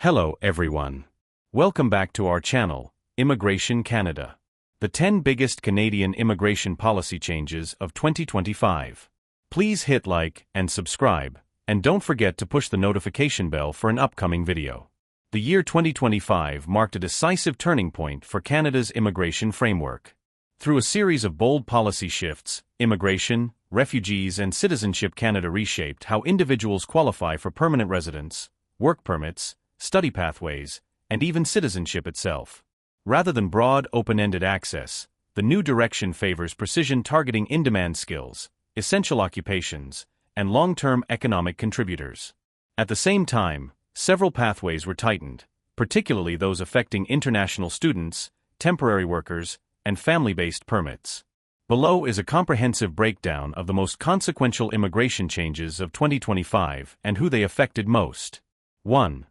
Hello everyone. Welcome back to our channel, Immigration Canada. The 10 biggest Canadian immigration policy changes of 2025. Please hit like and subscribe, and don't forget to push the notification bell for an upcoming video. The year 2025 marked a decisive turning point for Canada's immigration framework. Through a series of bold policy shifts, immigration, refugees, and Citizenship Canada reshaped how individuals qualify for permanent residence, work permits, study pathways, and even citizenship itself. Rather than broad, open-ended access, the new direction favors precision targeting in-demand skills, essential occupations, and long-term economic contributors. At the same time, several pathways were tightened, particularly those affecting international students, temporary workers, and family-based permits. Below is a comprehensive breakdown of the most consequential immigration changes of 2025 and who they affected most. 1.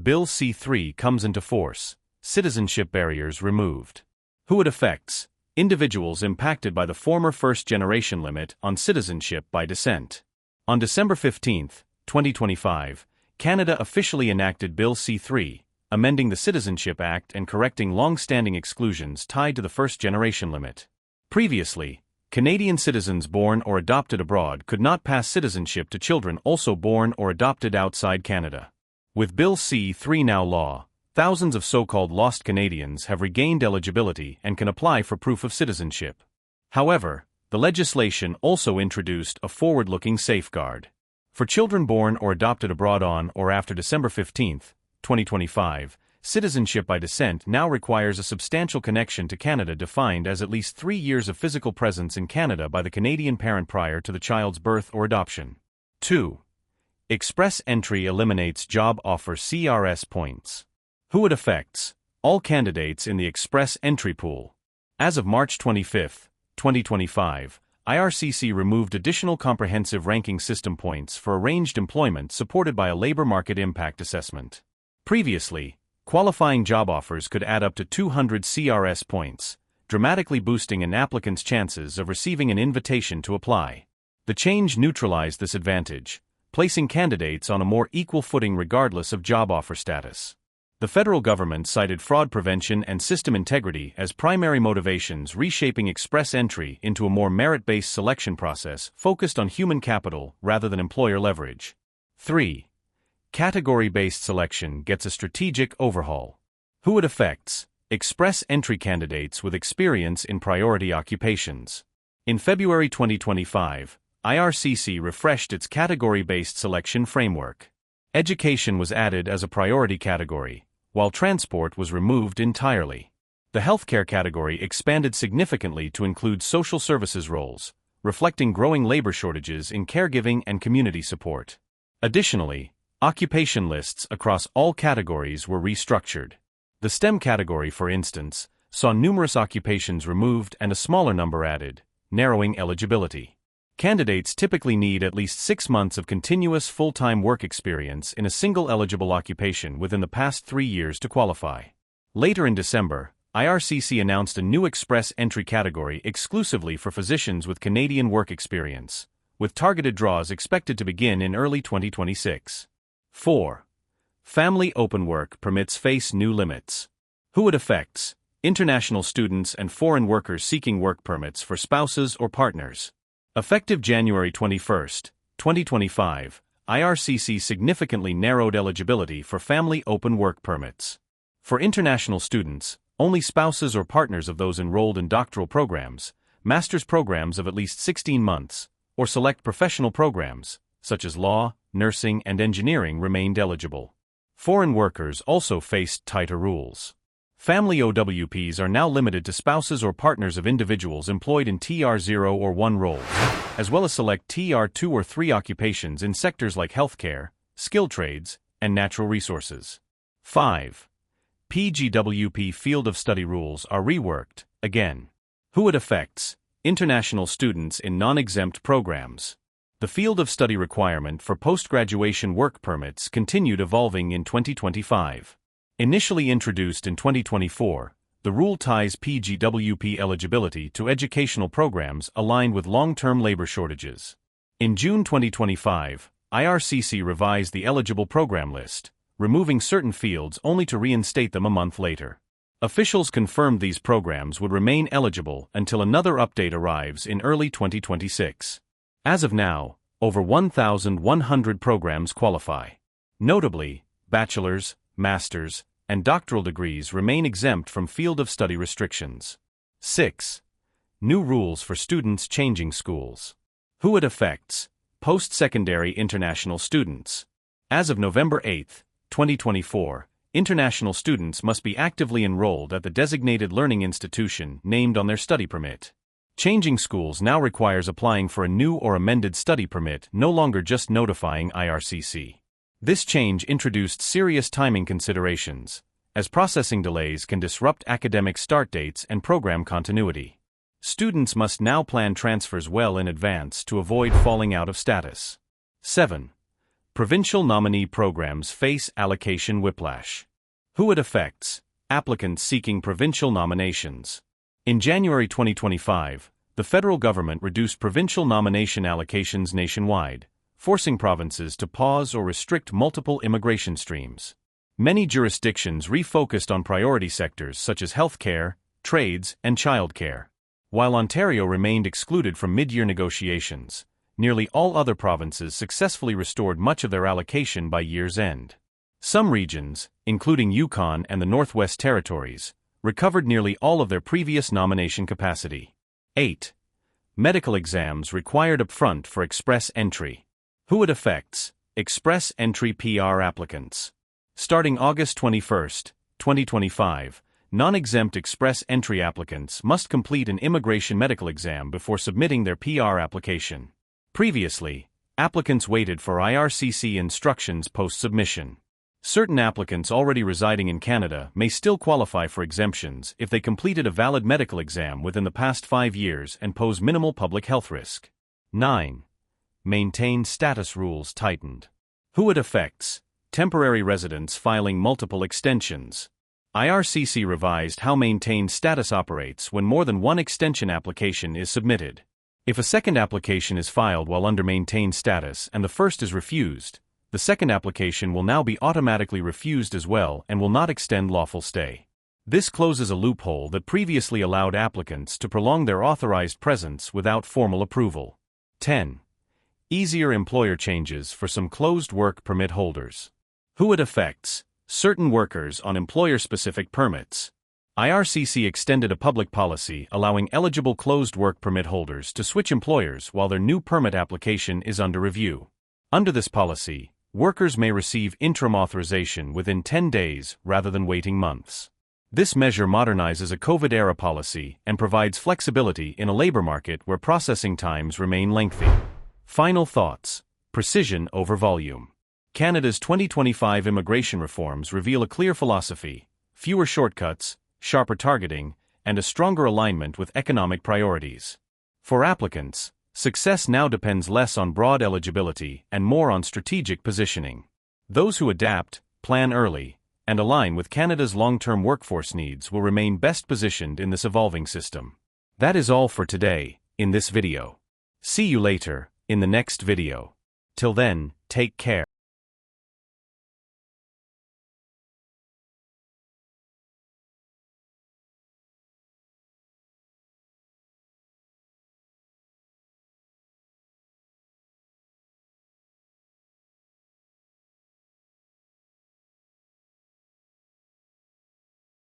Bill C-3 comes into force. Citizenship barriers removed. Who it affects: individuals impacted by the former first-generation limit on citizenship by descent. On December 15, 2025, Canada officially enacted Bill C-3, amending the Citizenship Act and correcting long-standing exclusions tied to the first-generation limit. Previously, Canadian citizens born or adopted abroad could not pass citizenship to children also born or adopted outside Canada. With Bill C-3 now law, thousands of so-called lost Canadians have regained eligibility and can apply for proof of citizenship. However, the legislation also introduced a forward-looking safeguard. For children born or adopted abroad on or after December 15, 2025, citizenship by descent now requires a substantial connection to Canada defined as at least 3 years of physical presence in Canada by the Canadian parent prior to the child's birth or adoption. 2. Express Entry eliminates job offer CRS points. Who it affects: all candidates in the Express Entry pool. As of March 25, 2025, IRCC removed additional comprehensive ranking system points for arranged employment supported by a labor market impact assessment. Previously, qualifying job offers could add up to 200 CRS points, dramatically boosting an applicant's chances of receiving an invitation to apply. The change neutralized this advantage, placing candidates on a more equal footing regardless of job offer status. The federal government cited fraud prevention and system integrity as primary motivations, reshaping Express Entry into a more merit-based selection process focused on human capital rather than employer leverage. 3. Category-based selection gets a strategic overhaul. Who it affects: Express Entry candidates with experience in priority occupations. In February 2025, IRCC refreshed its category-based selection framework. Education was added as a priority category, while transport was removed entirely. The healthcare category expanded significantly to include social services roles, reflecting growing labor shortages in caregiving and community support. Additionally, occupation lists across all categories were restructured. The STEM category, for instance, saw numerous occupations removed and a smaller number added, narrowing eligibility. Candidates typically need at least 6 months of continuous full-time work experience in a single eligible occupation within the past 3 years to qualify. Later in December, IRCC announced a new Express Entry category exclusively for physicians with Canadian work experience, with targeted draws expected to begin in early 2026. 4. Family open work permits face new limits. Who it affects: international students and foreign workers seeking work permits for spouses or partners. Effective January 21, 2025, IRCC significantly narrowed eligibility for family open work permits. For international students, only spouses or partners of those enrolled in doctoral programs, master's programs of at least 16 months, or select professional programs, such as law, nursing, and engineering, remained eligible. Foreign workers also faced tighter rules. Family OWPs are now limited to spouses or partners of individuals employed in TR0 or 1 roles, as well as select TR2 or 3 occupations in sectors like healthcare, skilled trades, and natural resources. 5. PGWP field of study rules are reworked, again. Who it affects: international students in non-exempt programs. The field of study requirement for post-graduation work permits continued evolving in 2025. Initially introduced in 2024, the rule ties PGWP eligibility to educational programs aligned with long-term labor shortages. In June 2025, IRCC revised the eligible program list, removing certain fields only to reinstate them a month later. Officials confirmed these programs would remain eligible until another update arrives in early 2026. As of now, over 1,100 programs qualify. Notably, bachelor's, master's, and doctoral degrees remain exempt from field of study restrictions. 6. New rules for students changing schools. Who it affects: post-secondary international students. As of November 8, 2024, international students must be actively enrolled at the designated learning institution named on their study permit. Changing schools now requires applying for a new or amended study permit, no longer just notifying IRCC. This change introduced serious timing considerations, as processing delays can disrupt academic start dates and program continuity. Students must now plan transfers well in advance to avoid falling out of status. 7. Provincial Nominee Programs face allocation whiplash. Who it affects: applicants seeking provincial nominations. In January 2025, the federal government reduced provincial nomination allocations nationwide, forcing provinces to pause or restrict multiple immigration streams. Many jurisdictions refocused on priority sectors such as healthcare, trades, and childcare. While Ontario remained excluded from mid-year negotiations, nearly all other provinces successfully restored much of their allocation by year's end. Some regions, including Yukon and the Northwest Territories, recovered nearly all of their previous nomination capacity. 8. Medical exams required upfront for express entry. Who it affects: express entry PR applicants. Starting August 21, 2025, non-exempt express entry applicants must complete an immigration medical exam before submitting their PR application. Previously, applicants waited for IRCC instructions post-submission. Certain applicants already residing in Canada may still qualify for exemptions if they completed a valid medical exam within the past 5 years and pose minimal public health risk. 9. Maintained status rules tightened. Who it affects: temporary residents filing multiple extensions. IRCC revised how maintained status operates when more than one extension application is submitted. If a second application is filed while under maintained status and the first is refused, the second application will now be automatically refused as well and will not extend lawful stay. This closes a loophole that previously allowed applicants to prolong their authorized presence without formal approval. 10. Easier employer changes for some closed work permit holders. Who it affects: certain workers on employer-specific permits. IRCC extended a public policy allowing eligible closed work permit holders to switch employers while their new permit application is under review. Under this policy, workers may receive interim authorization within 10 days rather than waiting months. This measure modernizes a COVID-era policy and provides flexibility in a labor market where processing times remain lengthy. Final thoughts: precision over volume. Canada's 2025 immigration reforms reveal a clear philosophy: fewer shortcuts, sharper targeting, and a stronger alignment with economic priorities. For applicants, success now depends less on broad eligibility and more on strategic positioning. Those who adapt, plan early, and align with Canada's long-term workforce needs will remain best positioned in this evolving system. That is all for today, in this video. See you later, in the next video. Till then, take care.